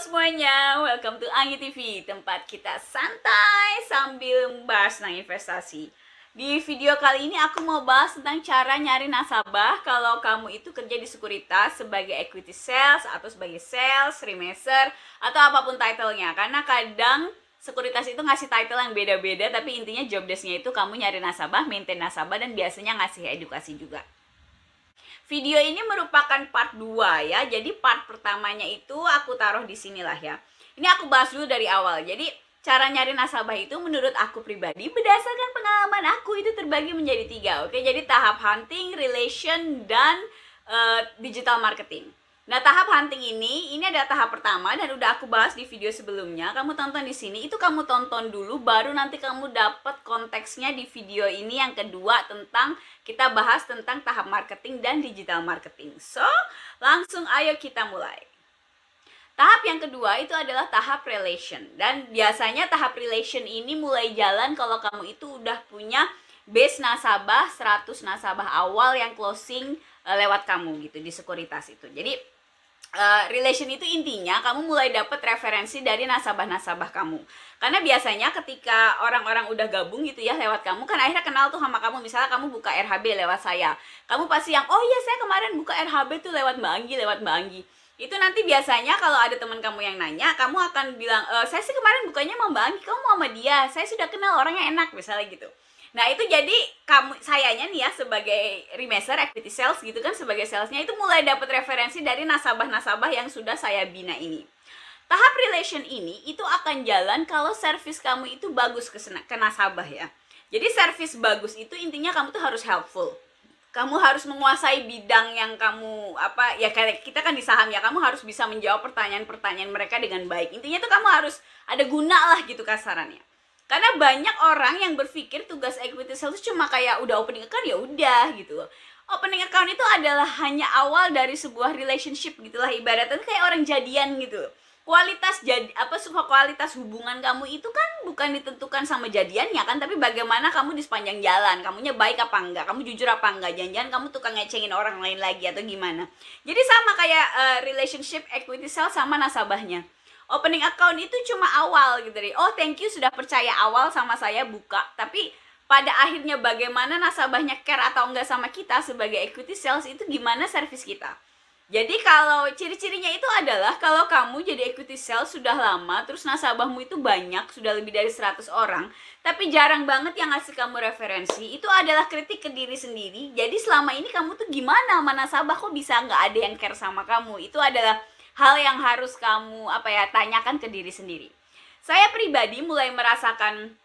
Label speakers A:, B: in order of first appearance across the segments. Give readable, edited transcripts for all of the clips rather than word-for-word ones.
A: semuanya, welcome to Anggi TV, tempat kita santai sambil membahas tentang investasi. Di video kali ini aku mau bahas tentang cara nyari nasabah kalau kamu itu kerja di sekuritas sebagai equity sales atau sebagai sales, remaser, atau apapun title-nya. Karena kadang sekuritas itu ngasih title yang beda-beda, tapi intinya job desk-nya itu kamu nyari nasabah, maintain nasabah, dan biasanya ngasih edukasi juga. Video ini merupakan part 2 ya. Jadi part pertamanya itu aku taruh di sinilah ya. Ini aku bahas dulu dari awal. Jadi cara nyari nasabah itu menurut aku pribadi berdasarkan pengalaman aku itu terbagi menjadi 3. Oke, jadi tahap hunting, relation, dan digital marketing. Nah, tahap hunting ini adalah tahap pertama dan udah aku bahas di video sebelumnya. Kamu tonton di sini, itu kamu tonton dulu, baru nanti kamu dapat konteksnya di video ini yang kedua tentang kita bahas tentang tahap marketing dan digital marketing. So, langsung ayo kita mulai. Tahap yang kedua itu adalah tahap relation. Dan biasanya tahap relation ini mulai jalan kalau kamu itu udah punya base nasabah, 100 nasabah awal yang closing lewat kamu gitu di sekuritas itu. Jadi relation itu intinya kamu mulai dapat referensi dari nasabah-nasabah kamu. Karena biasanya ketika orang-orang udah gabung gitu ya lewat kamu, kan akhirnya kenal tuh sama kamu. Misalnya kamu buka RHB lewat saya, kamu pasti yang, oh iya saya kemarin buka RHB tuh lewat Mbak Anggi. Itu nanti biasanya kalau ada teman kamu yang nanya, kamu akan bilang, saya sih kemarin bukanya sama Mbak Anggi, kamu mau sama dia, saya sudah kenal orangnya enak, misalnya gitu. Nah itu jadi sayanya nih ya sebagai remaser, equity sales gitu kan, sebagai salesnya itu mulai dapat referensi dari nasabah-nasabah yang sudah saya bina ini. Tahap relation ini itu akan jalan kalau service kamu itu bagus ke nasabah ya. Jadi service bagus itu intinya kamu tuh harus helpful. Kamu harus menguasai bidang yang kamu ya kayak kita kan di saham ya, kamu harus bisa menjawab pertanyaan-pertanyaan mereka dengan baik. Intinya tuh kamu harus ada guna lah gitu kasarannya. Karena banyak orang yang berpikir tugas equity sales cuma kayak udah opening account ya udah gitu loh. Opening account itu adalah hanya awal dari sebuah relationship gitulah, ibaratnya kayak orang jadian gitu. Kualitas kualitas hubungan kamu itu kan bukan ditentukan sama jadiannya kan, tapi bagaimana kamu di sepanjang jalan, kamunya baik apa enggak, kamu jujur apa enggak, jangan-jangan kamu tukang ngecengin orang lain lagi atau gimana. Jadi sama kayak relationship equity sales sama nasabahnya. Opening account itu cuma awal gitu deh. Oh, thank you sudah percaya awal sama saya buka. Tapi pada akhirnya bagaimana nasabahnya care atau enggak sama kita sebagai equity sales itu gimana service kita. Jadi kalau ciri-cirinya itu adalah kalau kamu jadi equity sales sudah lama, terus nasabahmu itu banyak, sudah lebih dari 100 orang, tapi jarang banget yang ngasih kamu referensi, itu adalah kritik ke diri sendiri. Jadi selama ini kamu tuh gimana sama nasabah, kok bisa nggak ada yang care sama kamu? Itu adalah hal yang harus kamu tanyakan ke diri sendiri. Saya pribadi mulai merasakan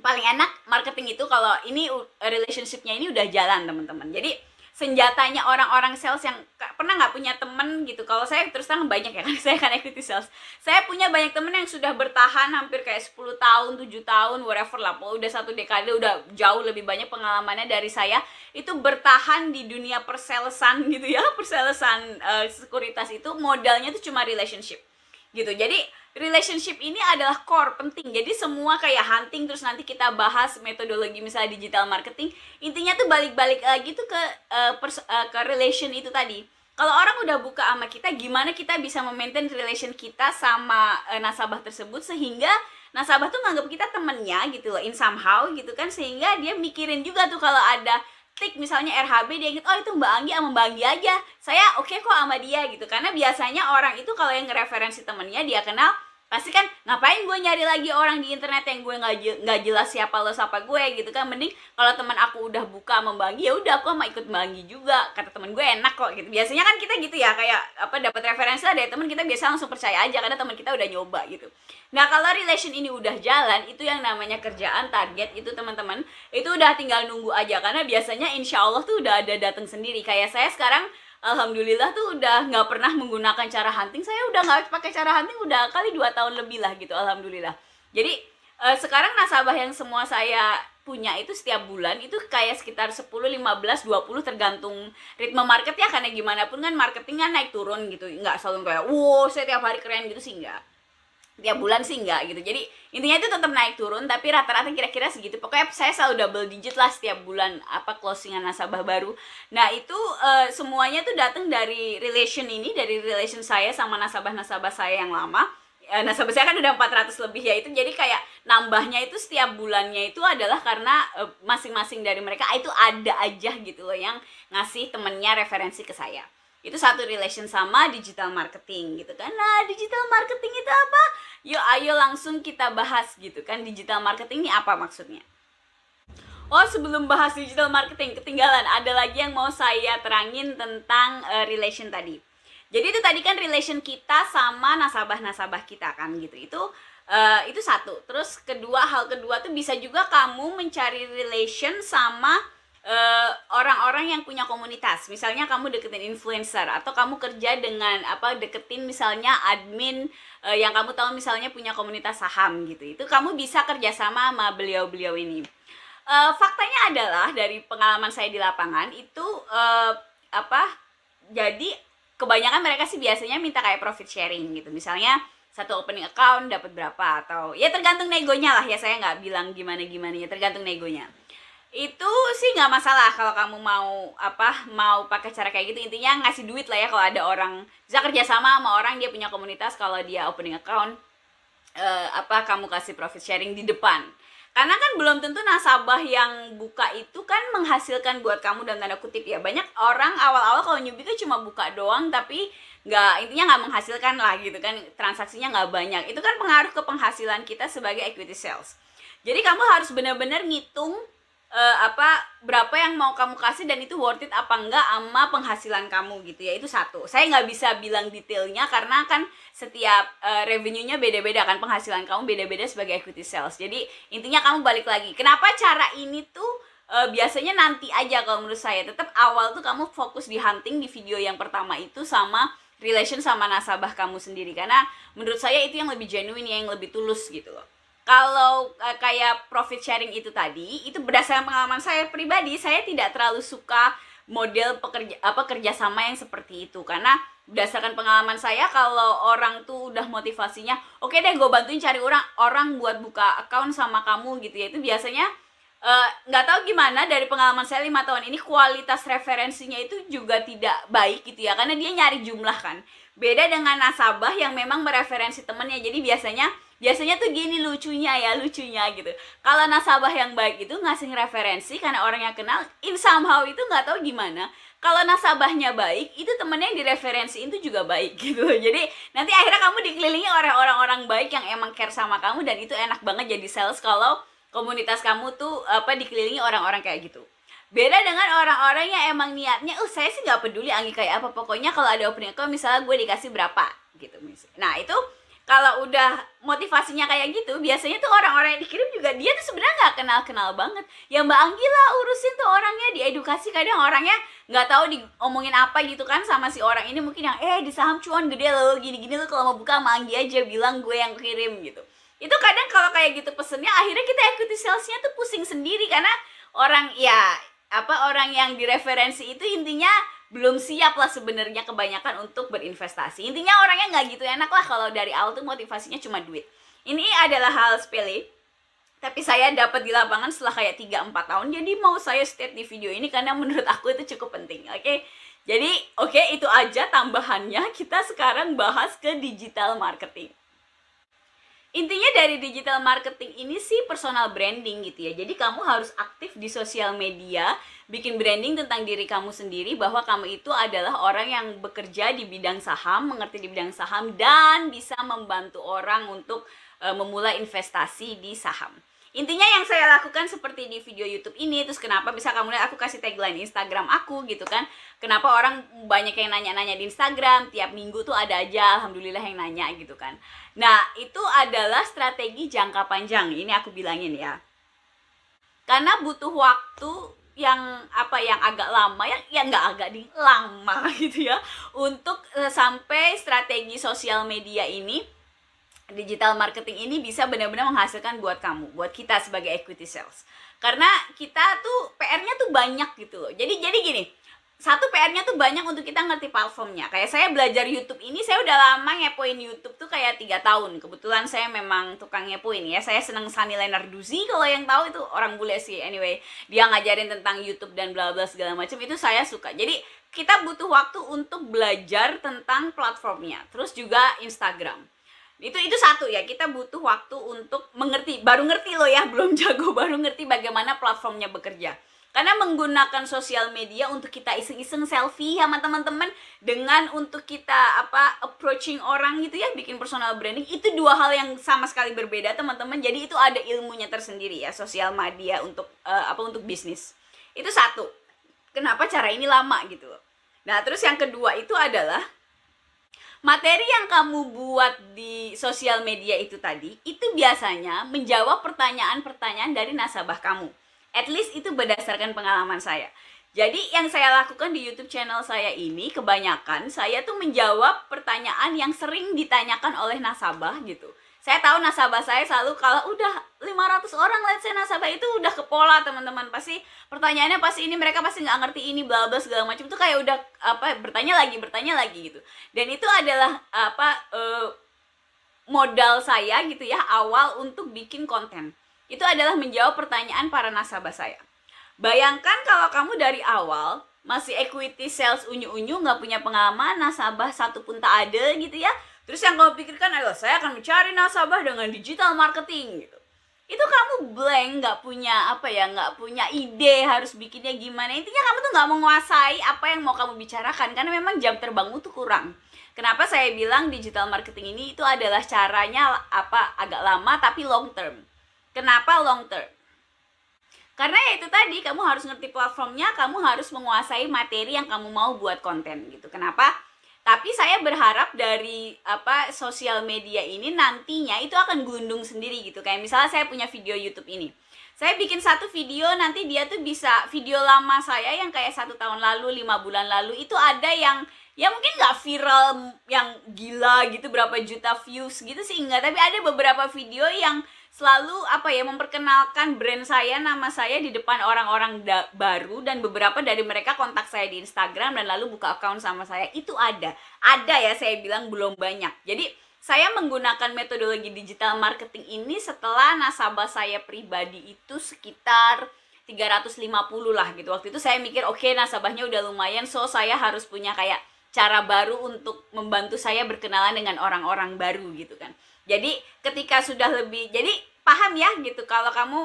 A: paling enak marketing itu kalau ini relationship-nya ini udah jalan, teman-teman. Jadi senjatanya orang-orang sales yang pernah nggak punya temen gitu. Kalau saya terus terang banyak ya kan, saya kan equity sales. Saya punya banyak temen yang sudah bertahan hampir kayak 10 tahun, 7 tahun, whatever lah. Udah 1 dekade, udah jauh lebih banyak pengalamannya dari saya. Itu bertahan di dunia persalesan gitu ya, persalesan sekuritas itu modalnya itu cuma relationship gitu. Jadi relationship ini adalah core penting. Jadi semua kayak hunting, terus nanti kita bahas metodologi misalnya digital marketing, intinya tuh balik-balik lagi tuh ke relation itu tadi. Kalau orang udah buka sama kita, gimana kita bisa memaintain relation kita sama nasabah tersebut sehingga nasabah tuh nganggap kita temennya gitu loh, in somehow gitu kan, sehingga dia mikirin juga tuh kalau ada tik misalnya RHB, dia inget, oh itu Mbak Anggi sama Mbak Anggi aja, saya oke kok sama dia gitu. Karena biasanya orang itu kalau yang ngereferensi temennya dia kenal, pasti kan ngapain gue nyari lagi orang di internet yang gue nggak jelas siapa lo siapa gue gitu kan. Mending kalau teman aku udah buka sama Mbak Anggi, ya udah aku sama ikut Mbak Anggi juga, kata temen gue enak kok gitu. Biasanya kan kita gitu ya, kayak dapat referensi lah dari teman, kita biasa langsung percaya aja karena teman kita udah nyoba gitu. Nah kalau relation ini udah jalan, itu yang namanya kerjaan target itu teman-teman, itu udah tinggal nunggu aja. Karena biasanya insya Allah tuh udah ada datang sendiri. Kayak saya sekarang alhamdulillah tuh udah nggak pernah menggunakan cara hunting. Saya udah nggak pakai cara hunting udah kali 2 tahun lebih lah gitu, alhamdulillah. Jadi sekarang nasabah yang semua saya punya itu setiap bulan itu kayak sekitar 10, 15, 20 tergantung ritme market ya. Karena gimana pun kan marketingnya naik turun gitu, nggak selalu kayak wow saya tiap hari keren gitu sih, nggak. Tiap bulan sih enggak gitu. Jadi intinya itu tetap naik turun, tapi rata-rata kira-kira segitu. Pokoknya saya selalu double digit lah setiap bulan closingan nasabah baru. Nah itu semuanya tuh datang dari relation ini, dari relation saya sama nasabah-nasabah saya yang lama. nasabah saya kan udah 400 lebih ya, itu jadi kayak nambahnya itu setiap bulannya itu adalah karena masing-masing dari mereka itu ada aja gitu loh yang ngasih temennya referensi ke saya. Itu satu relation sama digital marketing gitu kan. Nah, digital marketing itu apa? Yuk ayo langsung kita bahas gitu kan. Digital marketing ini apa maksudnya? Oh, sebelum bahas digital marketing, ketinggalan ada lagi yang mau saya terangin tentang relation tadi. Jadi itu tadi kan relation kita sama nasabah-nasabah kita kan gitu. Itu satu. Terus hal kedua tuh bisa juga kamu mencari relation sama orang-orang yang punya komunitas. Misalnya kamu deketin influencer atau kamu kerja dengan deketin misalnya admin yang kamu tahu misalnya punya komunitas saham gitu. Itu kamu bisa kerjasama sama beliau-beliau ini. Faktanya adalah dari pengalaman saya di lapangan itu jadi kebanyakan mereka sih biasanya minta kayak profit sharing gitu. Misalnya satu opening account dapat berapa, atau ya tergantung negonya lah ya, saya nggak bilang gimana ya, tergantung negonya. Itu sih nggak masalah kalau kamu mau pakai cara kayak gitu. Intinya ngasih duit lah ya, kalau ada orang bisa kerjasama sama orang dia punya komunitas, kalau dia opening account kamu kasih profit sharing di depan. Karena kan belum tentu nasabah yang buka itu kan menghasilkan buat kamu dalam tanda kutip ya. Banyak orang awal-awal kalau newbie kan cuma buka doang tapi intinya nggak menghasilkan lah gitu kan, transaksinya nggak banyak. Itu kan pengaruh ke penghasilan kita sebagai equity sales. Jadi kamu harus benar-benar ngitung berapa yang mau kamu kasih dan itu worth it apa enggak sama penghasilan kamu gitu ya. Itu satu. Saya nggak bisa bilang detailnya karena kan setiap revenue-nya beda-beda kan, penghasilan kamu beda-beda sebagai equity sales. Jadi intinya kamu balik lagi. Kenapa cara ini tuh biasanya nanti aja kalau menurut saya. Tetap awal tuh kamu fokus di hunting di video yang pertama itu sama relation sama nasabah kamu sendiri, karena menurut saya itu yang lebih genuine, yang lebih tulus gitu loh. Kalau kayak profit sharing itu tadi, itu berdasarkan pengalaman saya pribadi, saya tidak terlalu suka model kerjasama yang seperti itu. Karena berdasarkan pengalaman saya, kalau orang tuh udah motivasinya, oke deh gue bantuin cari orang buat buka account sama kamu gitu ya, itu biasanya nggak tahu gimana, dari pengalaman saya 5 tahun ini kualitas referensinya itu juga tidak baik gitu ya, karena dia nyari jumlah kan. Beda dengan nasabah yang memang mereferensi temennya. Jadi biasanya tuh gini lucunya gitu. Kalau nasabah yang baik itu ngasih referensi karena orang yang kenal, in somehow itu nggak tahu gimana. Kalau nasabahnya baik, itu temennya yang direferensiin itu juga baik gitu. Jadi nanti akhirnya kamu dikelilingi oleh orang-orang baik yang emang care sama kamu, dan itu enak banget jadi sales kalau komunitas kamu tuh dikelilingi orang-orang kayak gitu. Beda dengan orang-orang yang emang niatnya, saya sih nggak peduli Anggi kayak apa, pokoknya kalau ada opening account misalnya gue dikasih berapa gitu misalnya. Nah itu kalau udah motivasinya kayak gitu, biasanya tuh orang-orang yang dikirim juga dia tuh sebenarnya nggak kenal-kenal banget. Ya Mbak Anggi lah urusin tuh orangnya, diedukasi. Kadang orangnya nggak tahu diomongin apa gitu kan sama si orang ini, mungkin yang di saham cuan gede loh, gini-gini loh, kalau mau buka sama Anggi aja, bilang gue yang kirim gitu. Itu kadang kalau kayak gitu pesennya, akhirnya kita equity salesnya tuh pusing sendiri, karena orang yang direferensi itu intinya belum siap lah sebenarnya kebanyakan untuk berinvestasi. Intinya orangnya nggak gitu enak lah kalau dari awal tuh motivasinya cuma duit. Ini adalah hal sepele, tapi saya dapat di lapangan setelah kayak 3-4 tahun. Jadi mau saya state di video ini karena menurut aku itu cukup penting. Jadi itu aja tambahannya. Kita sekarang bahas ke digital marketing. Intinya dari digital marketing ini sih personal branding gitu ya. Jadi kamu harus aktif di sosial media, bikin branding tentang diri kamu sendiri, bahwa kamu itu adalah orang yang bekerja di bidang saham, mengerti di bidang saham, dan bisa membantu orang untuk memulai investasi di saham. Intinya yang saya lakukan seperti di video YouTube ini. Terus kenapa bisa kamu lihat aku kasih tagline Instagram aku gitu kan. Kenapa orang banyak yang nanya-nanya di Instagram, tiap minggu tuh ada aja alhamdulillah yang nanya gitu kan. Nah itu adalah strategi jangka panjang, ini aku bilangin ya. Karena butuh waktu yang agak lama, lama gitu ya, untuk sampai strategi sosial media ini, digital marketing ini bisa benar-benar menghasilkan buat kamu, buat kita sebagai equity sales. Karena kita tuh PR-nya tuh banyak gitu loh. Jadi gini, satu PR-nya tuh banyak untuk kita ngerti platformnya. Kayak saya belajar YouTube ini, saya udah lama ngepoin YouTube tuh kayak 3 tahun. Kebetulan saya memang tukang ngepoin ya. Saya seneng Sunny Lenarduzzi, kalau yang tahu itu orang bule sih. Anyway, dia ngajarin tentang YouTube dan bla bla segala macam, itu saya suka. Jadi kita butuh waktu untuk belajar tentang platformnya. Terus juga Instagram. Itu satu ya, kita butuh waktu untuk mengerti, baru ngerti loh ya, belum jago, baru ngerti bagaimana platformnya bekerja. Karena menggunakan sosial media untuk kita iseng-iseng selfie sama teman-teman, dengan untuk kita approaching orang gitu ya, bikin personal branding, itu dua hal yang sama sekali berbeda teman-teman. Jadi itu ada ilmunya tersendiri ya, sosial media untuk untuk bisnis. Itu satu. Kenapa cara ini lama gitu loh. Nah, terus yang kedua itu adalah materi yang kamu buat di sosial media itu tadi, itu biasanya menjawab pertanyaan-pertanyaan dari nasabah kamu. At least itu berdasarkan pengalaman saya. Jadi yang saya lakukan di YouTube channel saya ini, kebanyakan saya tuh menjawab pertanyaan yang sering ditanyakan oleh nasabah gitu. Saya tahu nasabah saya selalu, kalau udah 500 orang, let's say nasabah itu udah ke pola teman-teman. Pasti pertanyaannya pasti ini, mereka pasti nggak ngerti ini, bla bla segala macam. Itu kayak udah bertanya lagi gitu. Dan itu adalah modal saya gitu ya, awal untuk bikin konten. Itu adalah menjawab pertanyaan para nasabah saya. Bayangkan kalau kamu dari awal masih equity sales unyu-unyu, nggak punya pengalaman, nasabah satu pun tak ada gitu ya. Terus yang kamu pikirkan adalah saya akan mencari nasabah dengan digital marketing gitu. Itu kamu blank, nggak punya ide harus bikinnya gimana. Intinya kamu tuh nggak menguasai apa yang mau kamu bicarakan, karena memang jam terbangmu tuh kurang. Kenapa saya bilang digital marketing ini itu adalah caranya agak lama tapi long term. Kenapa long term? Karena ya itu tadi, kamu harus ngerti platformnya, kamu harus menguasai materi yang kamu mau buat konten gitu. Kenapa? Tapi saya berharap dari sosial media ini nantinya itu akan gelundung sendiri gitu. Kayak misalnya saya punya video YouTube ini. Saya bikin satu video, nanti dia tuh bisa, video lama saya yang kayak 1 tahun lalu, 5 bulan lalu, itu ada yang ya mungkin nggak viral yang gila gitu, berapa juta views gitu sih enggak. Tapi ada beberapa video yang selalu memperkenalkan brand saya, nama saya di depan orang-orang baru, dan beberapa dari mereka kontak saya di Instagram dan lalu buka account sama saya. Itu ada ya, saya bilang belum banyak. Jadi saya menggunakan metodologi digital marketing ini setelah nasabah saya pribadi itu sekitar 350 lah gitu. Waktu itu saya mikir oke, nasabahnya udah lumayan, so saya harus punya kayak cara baru untuk membantu saya berkenalan dengan orang-orang baru gitu kan. Jadi ketika sudah lebih, jadi paham ya gitu kalau kamu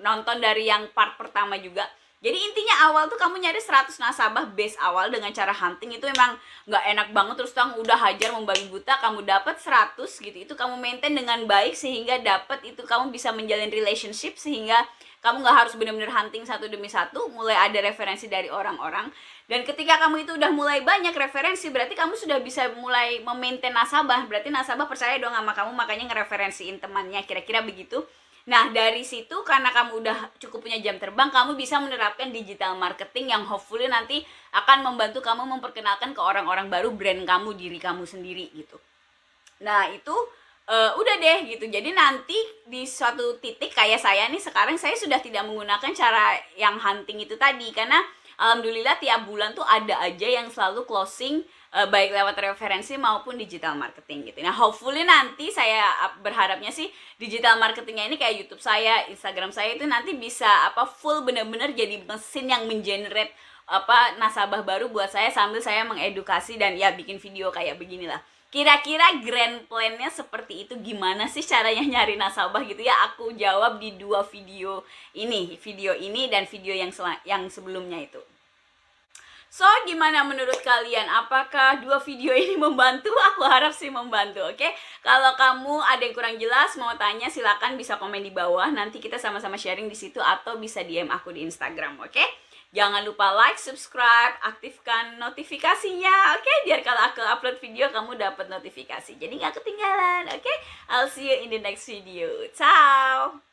A: nonton dari yang part pertama juga. Jadi intinya awal tuh kamu nyari 100 nasabah base awal dengan cara hunting. Itu emang nggak enak banget, terus kamu udah hajar membabi buta, kamu dapat 100 gitu. Itu kamu maintain dengan baik sehingga dapat itu, kamu bisa menjalin relationship sehingga kamu nggak harus benar-benar hunting satu demi satu, mulai ada referensi dari orang-orang. Dan ketika kamu itu udah mulai banyak referensi, berarti kamu sudah bisa mulai memaintain nasabah. Berarti nasabah percaya dong sama kamu, makanya ngereferensiin temannya, kira-kira begitu. Nah, dari situ karena kamu udah cukup punya jam terbang, kamu bisa menerapkan digital marketing yang hopefully nanti akan membantu kamu memperkenalkan ke orang-orang baru brand kamu, diri kamu sendiri gitu. Nah, itu udah deh gitu. Jadi nanti di suatu titik kayak saya nih sekarang, saya sudah tidak menggunakan cara yang hunting itu tadi, karena alhamdulillah tiap bulan tuh ada aja yang selalu closing, baik lewat referensi maupun digital marketing gitu. Nah, hopefully nanti saya berharapnya sih digital marketingnya ini kayak YouTube saya, Instagram saya itu nanti bisa full bener-bener jadi mesin yang mengenerate nasabah baru buat saya, sambil saya mengedukasi dan ya bikin video kayak beginilah. Kira-kira grand plan-nya seperti itu. Gimana sih caranya nyari nasabah gitu ya? Aku jawab di 2 video ini dan video yang sebelumnya itu. So, gimana menurut kalian? Apakah 2 video ini membantu? Aku harap sih membantu, oke? Kalau kamu ada yang kurang jelas, mau tanya, silakan bisa komen di bawah. Nanti kita sama-sama sharing di situ, atau bisa DM aku di Instagram, oke? Jangan lupa like, subscribe, aktifkan notifikasinya, oke? Biar kalau aku upload video, kamu dapat notifikasi. Jadi nggak ketinggalan, oke? I'll see you in the next video. Ciao!